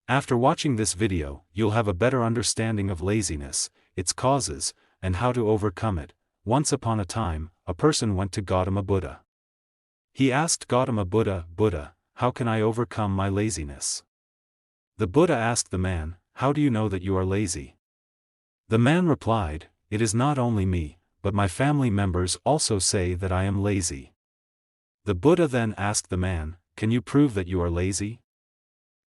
After watching this video, you'll have a better understanding of laziness, its causes, and how to overcome it. Once upon a time, a person went to Gautama Buddha. He asked Gautama Buddha, "Buddha, how can I overcome my laziness?" The Buddha asked the man, "How do you know that you are lazy?" The man replied, "It is not only me, but my family members also say that I am lazy." The Buddha then asked the man, "Can you prove that you are lazy?"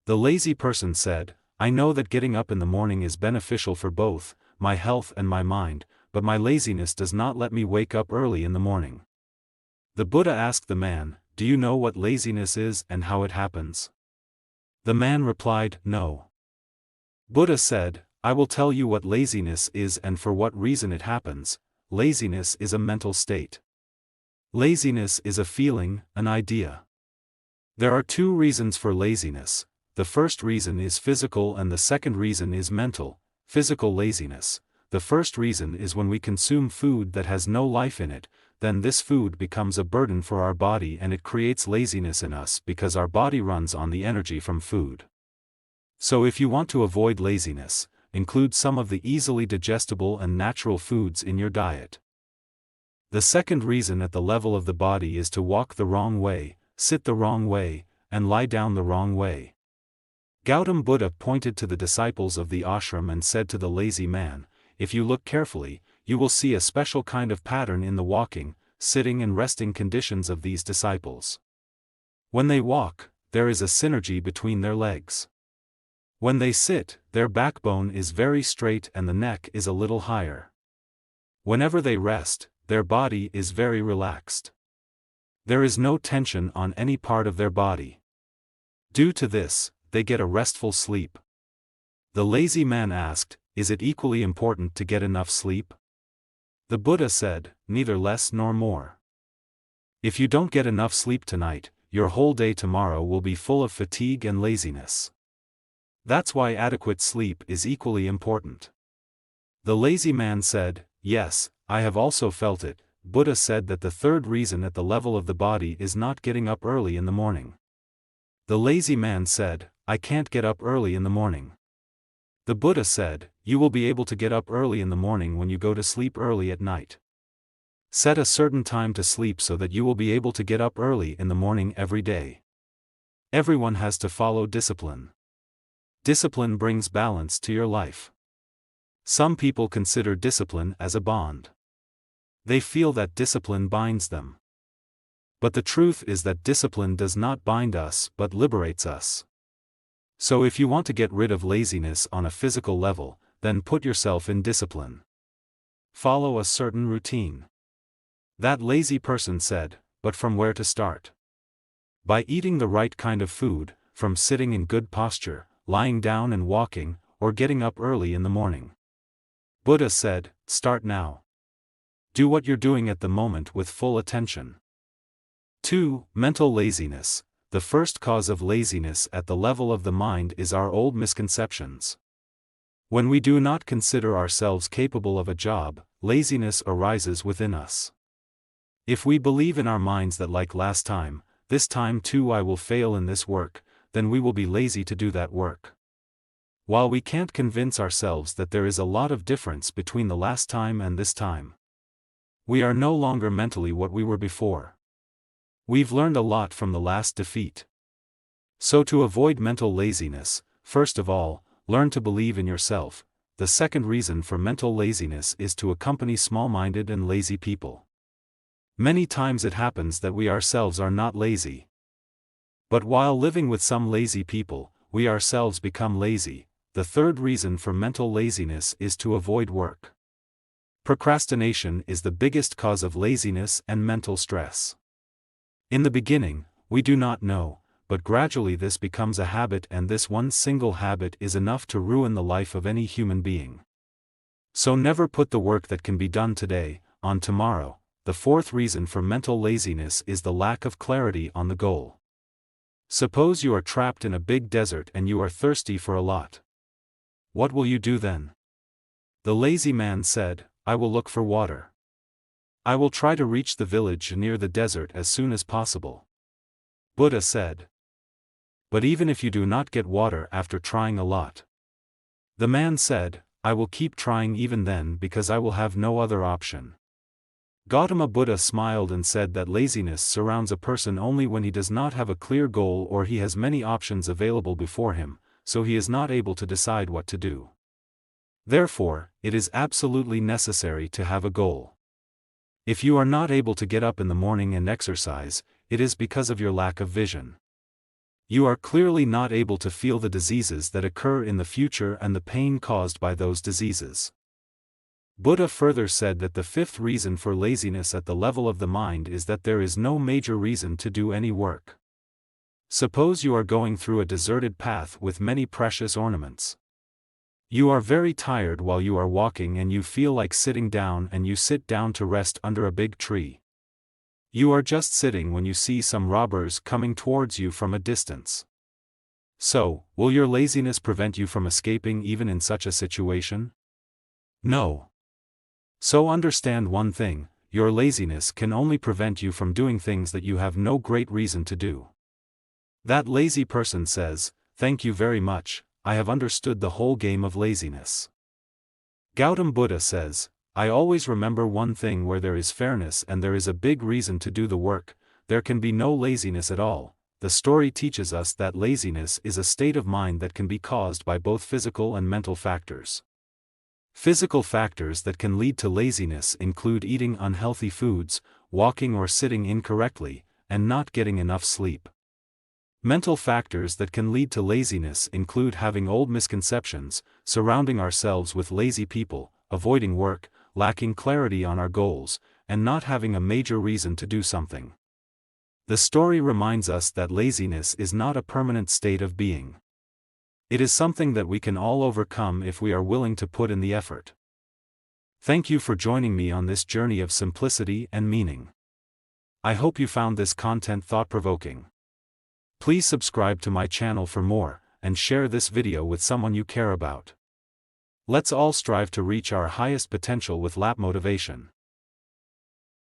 The lazy person said, "I know that getting up in the morning is beneficial for both my health and my mind, but my laziness does not let me wake up early in the morning." The Buddha asked the man, "Do you know what laziness is and how it happens?" The man replied, "No." Buddha said, "I will tell you what laziness is and for what reason it happens. Laziness is a mental state. Laziness is a feeling, an idea. There are two reasons for laziness. The first reason is physical and the second reason is mental. Physical laziness. The first reason is when we consume food that has no life in it, then this food becomes a burden for our body and it creates laziness in us because our body runs on the energy from food. So if you want to avoid laziness, include some of the easily digestible and natural foods in your diet. The second reason at the level of the body is to walk the wrong way, sit the wrong way, and lie down the wrong way. Gautama Buddha pointed to the disciples of the ashram and said to the lazy man, "If you look carefully, you will see a special kind of pattern in the walking, sitting and resting conditions of these disciples. When they walk, there is a synergy between their legs. When they sit, their backbone is very straight and the neck is a little higher. Whenever they rest, their body is very relaxed. There is no tension on any part of their body. Due to this, they get a restful sleep." The lazy man asked, "Is it equally important to get enough sleep?" The Buddha said, "Neither less nor more. If you don't get enough sleep tonight, your whole day tomorrow will be full of fatigue and laziness. That's why adequate sleep is equally important." The lazy man said, "Yes, I have also felt it." Buddha said that the third reason at the level of the body is not getting up early in the morning. The lazy man said, "I can't get up early in the morning." The Buddha said, "You will be able to get up early in the morning when you go to sleep early at night. Set a certain time to sleep so that you will be able to get up early in the morning every day." Everyone has to follow discipline. Discipline brings balance to your life. Some people consider discipline as a bond. They feel that discipline binds them. But the truth is that discipline does not bind us but liberates us. So if you want to get rid of laziness on a physical level, then put yourself in discipline. Follow a certain routine. That lazy person said, "But from where to start?" By eating the right kind of food, from sitting in good posture, lying down and walking, or getting up early in the morning. Buddha said, "Start now. Do what you're doing at the moment with full attention." 2. Mental laziness. The first cause of laziness at the level of the mind is our old misconceptions. When we do not consider ourselves capable of a job, laziness arises within us. If we believe in our minds that like last time, this time too I will fail in this work, then we will be lazy to do that work. While we can't convince ourselves that there is a lot of difference between the last time and this time. We are no longer mentally what we were before. We've learned a lot from the last defeat. So to avoid mental laziness, first of all, learn to believe in yourself. The second reason for mental laziness is to accompany small-minded and lazy people. Many times it happens that we ourselves are not lazy. But while living with some lazy people, we ourselves become lazy. The third reason for mental laziness is to avoid work. Procrastination is the biggest cause of laziness and mental stress. In the beginning, we do not know, but gradually this becomes a habit, and this one single habit is enough to ruin the life of any human being. So never put the work that can be done today, on tomorrow. The fourth reason for mental laziness is the lack of clarity on the goal. Suppose you are trapped in a big desert and you are thirsty for a lot. What will you do then? The lazy man said, "I will look for water. I will try to reach the village near the desert as soon as possible." Buddha said, But even if you do not get water after trying a lot. The man said, I will keep trying even then because I will have no other option. Gautama Buddha smiled and said that laziness surrounds a person only when he does not have a clear goal or he has many options available before him, so he is not able to decide what to do. Therefore, it is absolutely necessary to have a goal. If you are not able to get up in the morning and exercise, it is because of your lack of vision. You are clearly not able to feel the diseases that occur in the future and the pain caused by those diseases. Buddha further said that the fifth reason for laziness at the level of the mind is that there is no major reason to do any work. Suppose you are going through a deserted path with many precious ornaments. You are very tired while you are walking and you feel like sitting down and you sit down to rest under a big tree. You are just sitting when you see some robbers coming towards you from a distance. So, will your laziness prevent you from escaping even in such a situation? No. So understand one thing, your laziness can only prevent you from doing things that you have no great reason to do. That lazy person says, thank you very much, I have understood the whole game of laziness. Gautama Buddha says, I always remember one thing: where there is fairness and there is a big reason to do the work, there can be no laziness at all. The story teaches us that laziness is a state of mind that can be caused by both physical and mental factors. Physical factors that can lead to laziness include eating unhealthy foods, walking or sitting incorrectly, and not getting enough sleep. Mental factors that can lead to laziness include having old misconceptions, surrounding ourselves with lazy people, avoiding work, lacking clarity on our goals, and not having a major reason to do something. The story reminds us that laziness is not a permanent state of being. It is something that we can all overcome if we are willing to put in the effort. Thank you for joining me on this journey of simplicity and meaning. I hope you found this content thought-provoking. Please subscribe to my channel for more, and share this video with someone you care about. Let's all strive to reach our highest potential with LAP motivation.